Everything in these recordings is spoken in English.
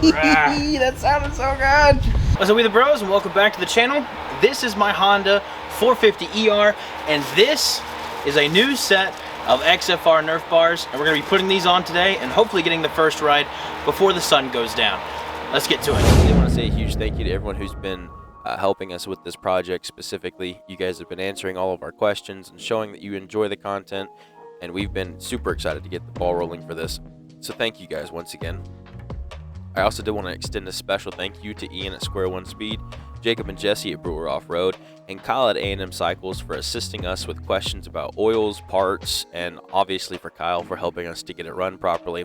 That sounded so good. What's up, we the bros, and welcome back to the channel. This is my Honda 450ER, and this is a new set of XFR Nerf Bars, and we're going to be putting these on today and hopefully getting the first ride before the sun goes down. Let's get to it. I want to say a huge thank you to everyone who's been helping us with this project specifically. You guys have been answering all of our questions and showing that you enjoy the content, and we've been super excited to get the ball rolling for this. So thank you guys once again. I also did want to extend a special thank you to Ian at Square One Speed, Jacob and Jesse at Brewer Off-Road, and Kyle at A&M Cycles for assisting us with questions about oils, parts, and obviously for Kyle for helping us to get it run properly.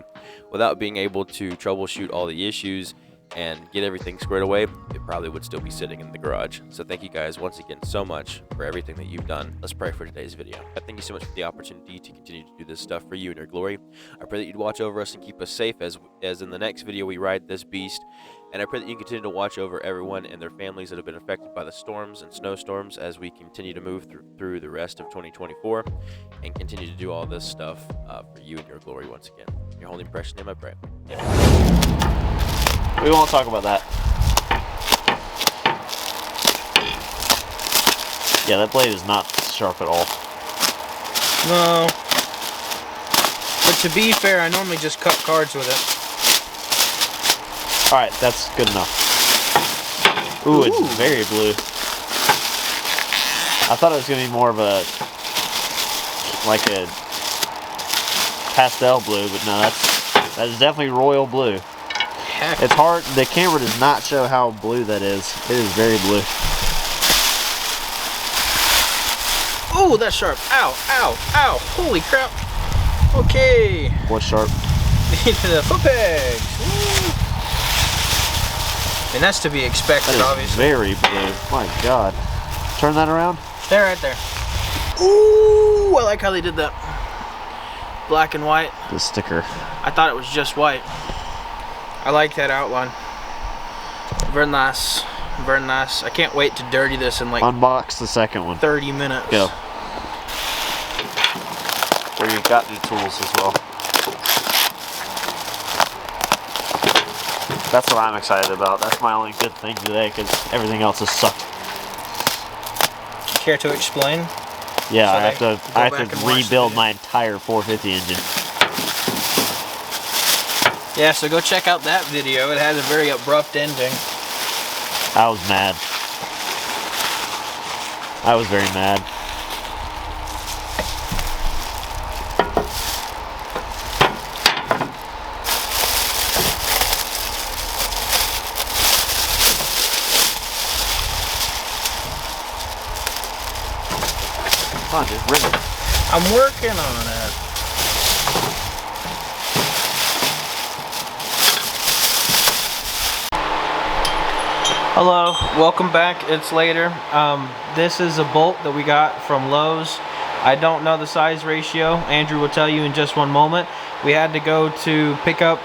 Without being able to troubleshoot all the issues and get everything squared away, it probably would still be sitting in the garage. So thank you guys once again so much for everything that you've done. Let's pray for today's video. I thank you so much for the opportunity to continue to do this stuff for you and your glory. I pray that you'd watch over us and keep us safe as in the next video we ride this beast. And I pray that you continue to watch over everyone and their families that have been affected by the storms and snowstorms as we continue to move through the rest of 2024 and continue to do all this stuff for you and your glory once again. In your holy and precious name I pray. Amen. We won't talk about that. Yeah, that blade is not sharp at all. No. But to be fair, I normally just cut cards with it. Alright, that's good enough. Ooh, it's very blue. I thought it was going to be more of a, like a pastel blue, but no, that is definitely royal blue. Heck. It's hard, the camera does not show how blue that is. It is very blue. Oh, that's sharp. Ow, ow, ow. Holy crap. Okay. What's sharp? The foot pegs. And that's to be expected, obviously. Very blue. My God. Turn that around. There, right there. Ooh, I like how they did that. Black and white. The sticker. I thought it was just white. I like that outline. Very nice. Very nice. I can't wait to dirty this in like unbox the second one. 30 minutes. Go. Where you've got new tools as well. That's what I'm excited about. That's my only good thing today because everything else has sucked. Care to explain? Yeah, I have to rebuild my entire 450 engine. Yeah, so go check out that video. It has a very abrupt ending. I was mad. I was very mad. Come on, just rip it. I'm working on it. Hello, welcome back. It's later. This is a bolt that we got from Lowe's. I don't know the size ratio. Andrew will tell you in just one moment. We had to go to pick up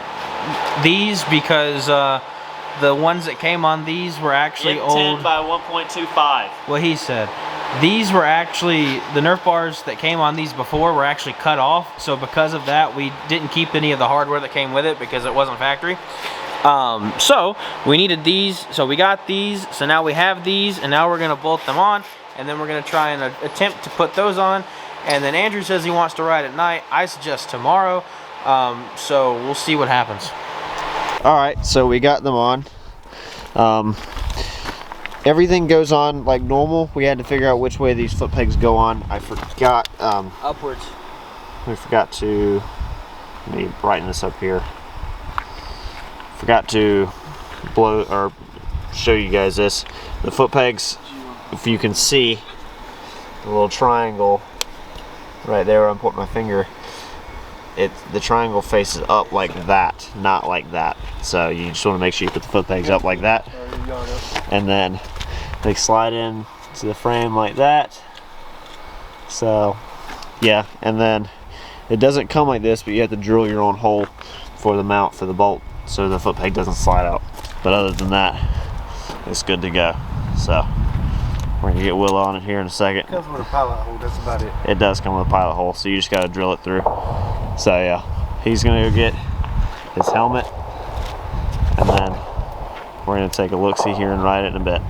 these because the ones that came on these were actually old. 10 by 1.25. What he said. These were actually, the Nerf bars that came on these before were actually cut off. So because of that, we didn't keep any of the hardware that came with it because it wasn't factory. So we needed these, so we got these, so now we have these, and now we're going to bolt them on, and then we're going to try and attempt to put those on. And then Andrew says he wants to ride at night. I suggest tomorrow, so we'll see what happens. Alright, so we got them on. Everything goes on like normal. We had to figure out which way these foot pegs go on. I forgot, Upwards. we forgot to, let me brighten this up here. Forgot to blow or show you guys this. The foot pegs, if you can see the little triangle right there where I'm putting my finger, the triangle faces up like that, not like that. So you just want to make sure you put the foot pegs up like that, and then they slide in to the frame like that. So yeah, and then it doesn't come like this, but you have to drill your own hole for the mount for the bolt, so the foot peg doesn't slide out. But other than that, it's good to go. So we're gonna get Will on it here in a second. It comes with a pilot hole, that's about it. It does come with a pilot hole, so you just gotta drill it through. So yeah, he's gonna go get his helmet and then we're going to take a look-see here and ride it in a bit.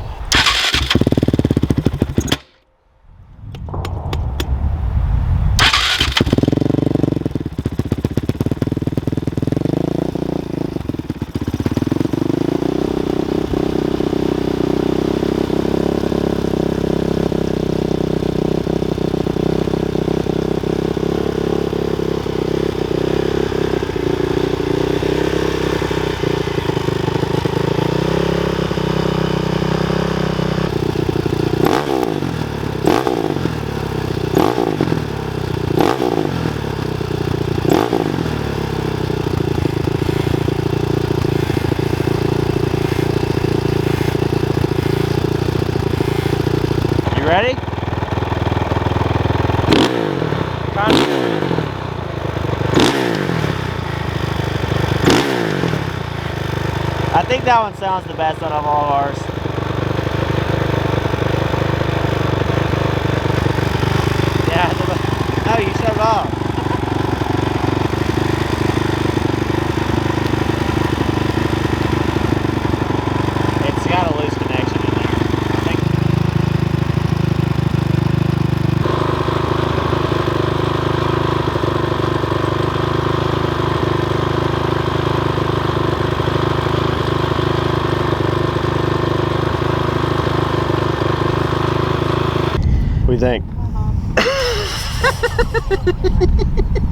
Ready? I think that one sounds the best out of all of ours. Yeah, no, you shut it off. It's got a loose connection in there. I think. What do you think?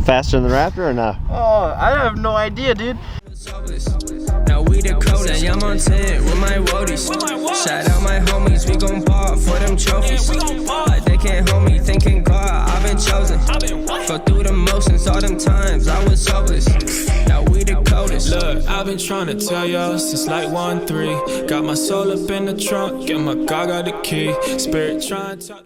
Faster than the Raptor or no? Oh, I have no idea, dude. Now we the coldest, yeah, I'm on 10 with my woadies. Shout out my homies, we gon' ball for them trophies. Like they can't hold me, thinking God, I've been chosen. Go through the motions, all them times I was hopeless. Now we the coldest. Look, I've been trying to tell y'all since like 1-3. Got my soul up in the trunk, get my God got the key. Spirit trying to talk.